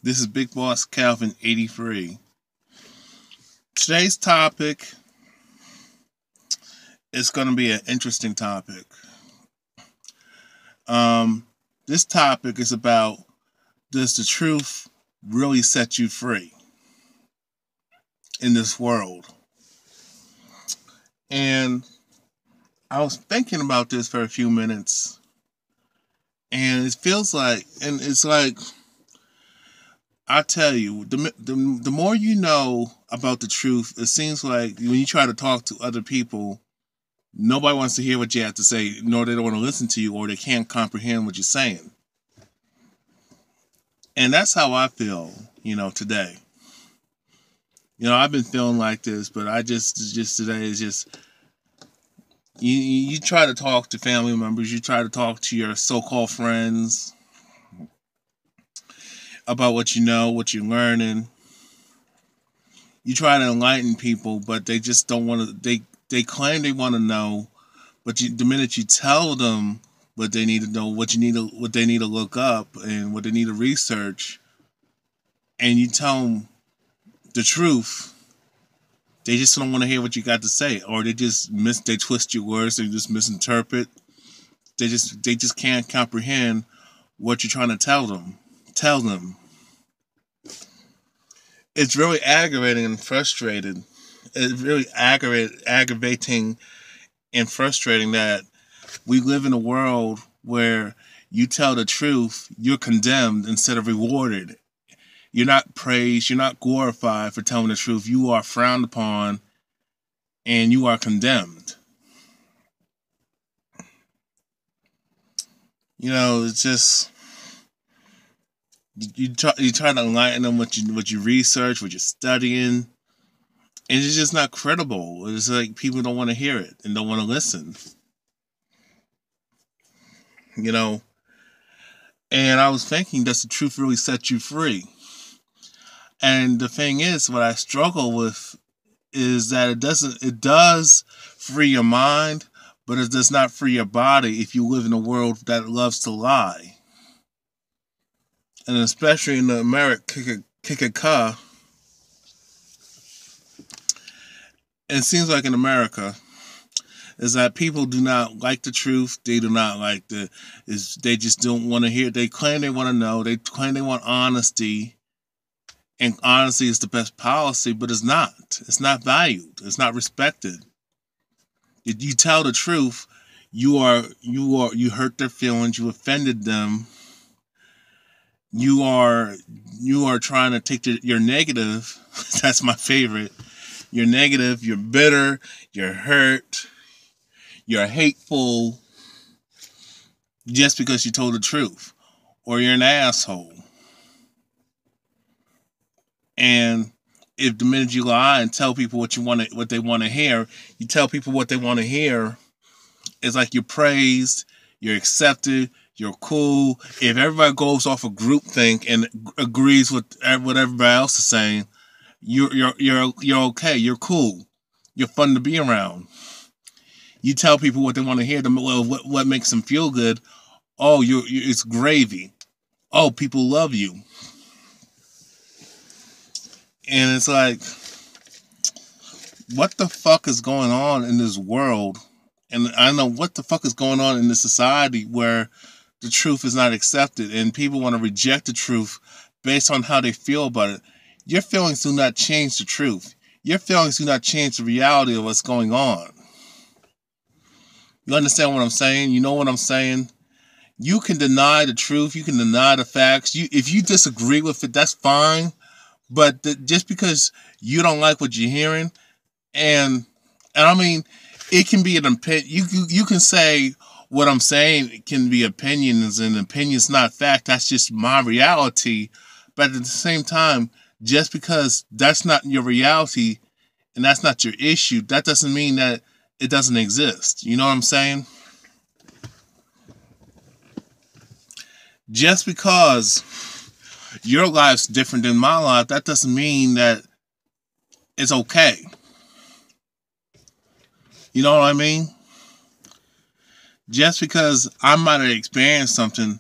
This is Big Boss Calvin 83. Today's topic is going to be an interesting topic. This topic is about, does the truth really set you free in this world? And I was thinking about this for a few minutes, and it feels like, and it's like, I tell you, the more you know about the truth, it seems like when you try to talk to other people, nobody wants to hear what you have to say, nor they don't want to listen to you, or they can't comprehend what you're saying. And that's how I feel, today. I've been feeling like this, but I just today is just, you try to talk to family members, you try to talk to your so-called friends about what you know, what you're learning. You try to enlighten people, but they just don't want to. They claim they want to know, but the minute you tell them what they need to know, what they need to look up, and what they need to research, and you tell them the truth, they just don't want to hear what you got to say, or they twist your words, they just misinterpret. They just can't comprehend what you're trying to tell them. It's really aggravating and frustrated. It's really aggravating and frustrating that we live in a world where you tell the truth, you're condemned instead of rewarded. You're not praised, you're not glorified for telling the truth. You are frowned upon and you are condemned. It's just, you try to enlighten them what you research, what you're studying, and it's just not credible. It's like people don't want to hear it and don't want to listen. And I was thinking, does the truth really set you free? And the thing is, what I struggle with is that it does free your mind, but it does not free your body if you live in a world that loves to lie. And especially in the America, it seems like in America, is that people do not like the truth. They do not like they just don't want to hear. They claim they want to know. They claim they want honesty. And honesty is the best policy, but it's not. It's not valued. It's not respected. If you tell the truth, you hurt their feelings. You offended them. You are trying to take your negative. That's my favorite. You're negative. You're bitter. You're hurt. You're hateful. Just because you told the truth, or you're an asshole. And if the minute you lie and tell people what they want to hear, you tell people what they want to hear, it's like you're praised, you're accepted, you're cool. If everybody goes off a groupthink and agrees with what everybody else is saying, you're okay, you're cool, you're fun to be around. You tell people what they want to hear, what makes them feel good. Oh, it's gravy. Oh, people love you. And it's like, what the fuck is going on in this world? And I know what the fuck is going on in this society where the truth is not accepted and people want to reject the truth based on how they feel about it. Your feelings do not change the truth. Your feelings do not change the reality of what's going on. You understand what I'm saying? You know what I'm saying? You can deny the truth. You can deny the facts. If you disagree with it, that's fine. But just because you don't like what you're hearing, and I mean, it can be an opinion. You can say what I'm saying. It can be opinions, and opinions not fact. That's just my reality. But at the same time, just because that's not your reality and that's not your issue, that doesn't mean that it doesn't exist. You know what I'm saying? Just because your life's different than my life, that doesn't mean that it's okay. You know what I mean? Just because I might have experienced something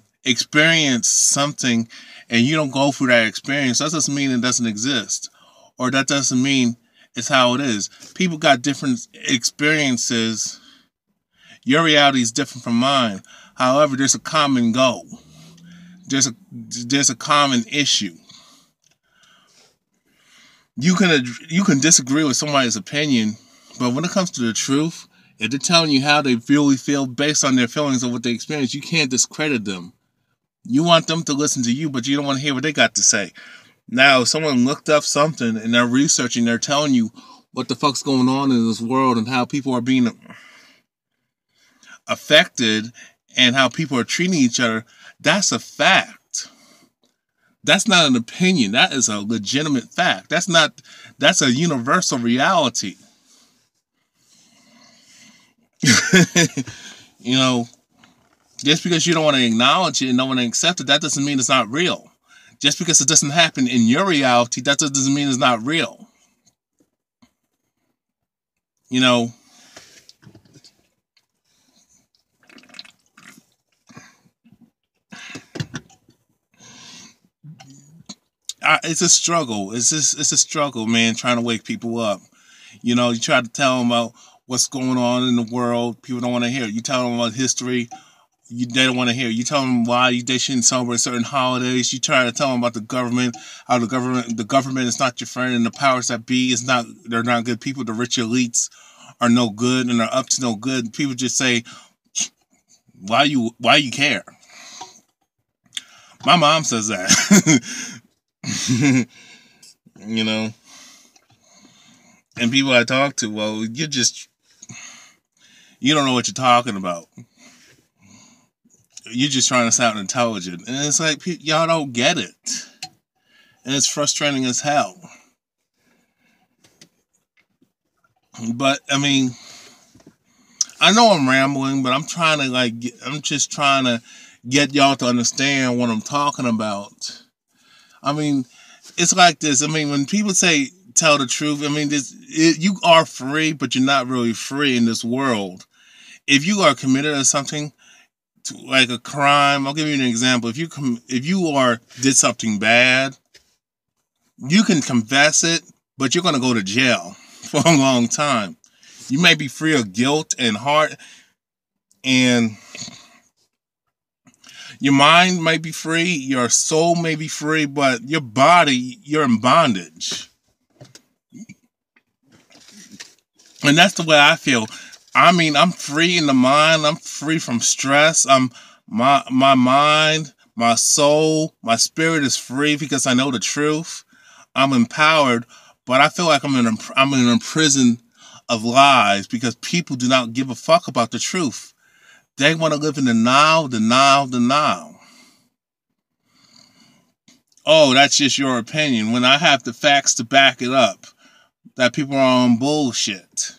and you don't go through that experience, that doesn't mean it doesn't exist. Or that doesn't mean it's how it is. People got different experiences. Your reality is different from mine. However, there's a common goal. There's a common issue. You can disagree with somebody's opinion, but when it comes to the truth, if they're telling you how they really feel based on their feelings of what they experience, you can't discredit them. You want them to listen to you, but you don't want to hear what they got to say. Now, if someone looked up something and they're researching, they're telling you what the fuck's going on in this world and how people are being affected and how people are treating each other, that's a fact. That's not an opinion. That is a legitimate fact. That's a universal reality. You know, just because you don't want to acknowledge it and don't want to accept it, that doesn't mean it's not real. Just because it doesn't happen in your reality, that doesn't mean it's not real. You know, it's a struggle. It's a struggle, man, trying to wake people up. You know, you try to tell them about what's going on in the world. People don't want to hear it. You tell them about history. They don't want to hear. You tell them why they shouldn't celebrate certain holidays. You try to tell them about the government, how the government is not your friend, and the powers that be is not. They're not good people. The rich elites are no good and are up to no good. People just say, why you care? My mom says that. You know, and people I talk to, well, you don't know what you're talking about. You're just trying to sound intelligent. And it's like, y'all don't get it. And it's frustrating as hell. But, I mean, I know I'm rambling, but I'm just trying to get y'all to understand what I'm talking about. I mean, it's like this. I mean, when people say tell the truth, I mean, you are free, but you're not really free in this world. If you are committed to something, like a crime, I'll give you an example. If you did something bad, you can confess it, but you're going to go to jail for a long time. You may be free of guilt and heart, and your mind might be free, your soul may be free, but your body, you're in bondage. And that's the way I feel. I mean, I'm free in the mind. I'm free from stress. My mind, my soul, my spirit is free because I know the truth. I'm empowered, but I feel like I'm in a prison of lies because people do not give a fuck about the truth. They want to live in the now, the now, the now. Oh, that's just your opinion. When I have the facts to back it up, that people are on bullshit.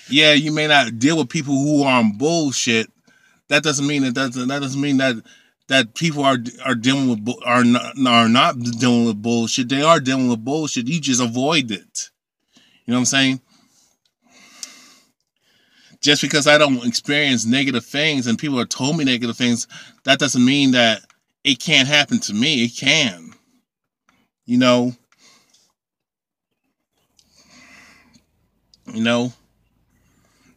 Yeah, you may not deal with people who are on bullshit. That doesn't mean that people are dealing with are not dealing with bullshit. They are dealing with bullshit. You just avoid it. You know what I'm saying? Just because I don't experience negative things and people have told me negative things, that doesn't mean that it can't happen to me. It can. You know.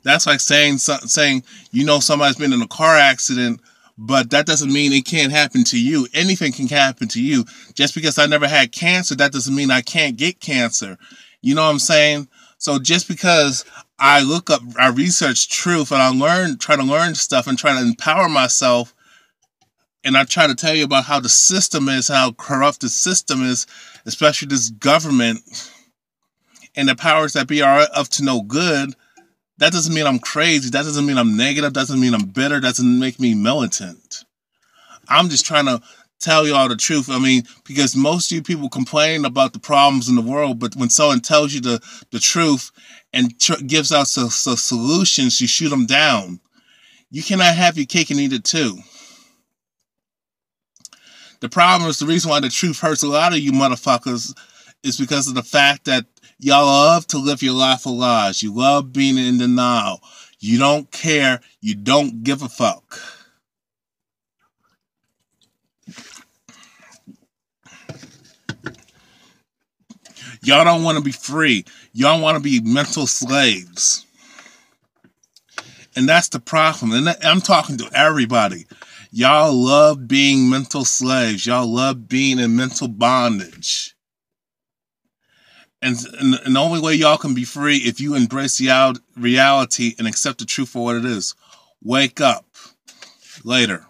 That's like saying somebody's been in a car accident, but that doesn't mean it can't happen to you. Anything can happen to you. Just because I never had cancer, that doesn't mean I can't get cancer. You know what I'm saying? So just because I research truth and I try to learn stuff and try to empower myself, and I try to tell you about how the system is, how corrupt the system is, especially this government and the powers that be are up to no good. That doesn't mean I'm crazy. That doesn't mean I'm negative. That doesn't mean I'm bitter. That doesn't make me militant. I'm just trying to tell you all the truth. I mean, because most of you people complain about the problems in the world, but when someone tells you the truth and gives out solutions, you shoot them down. You cannot have your cake and eat it too. The problem is the reason why the truth hurts a lot of you motherfuckers is because of the fact that y'all love to live your life of lies. You love being in denial. You don't care. You don't give a fuck. Y'all don't want to be free. Y'all want to be mental slaves. And that's the problem. And I'm talking to everybody. Y'all love being mental slaves. Y'all love being in mental bondage. And the only way y'all can be free if you embrace reality and accept the truth for what it is. Wake up. Later.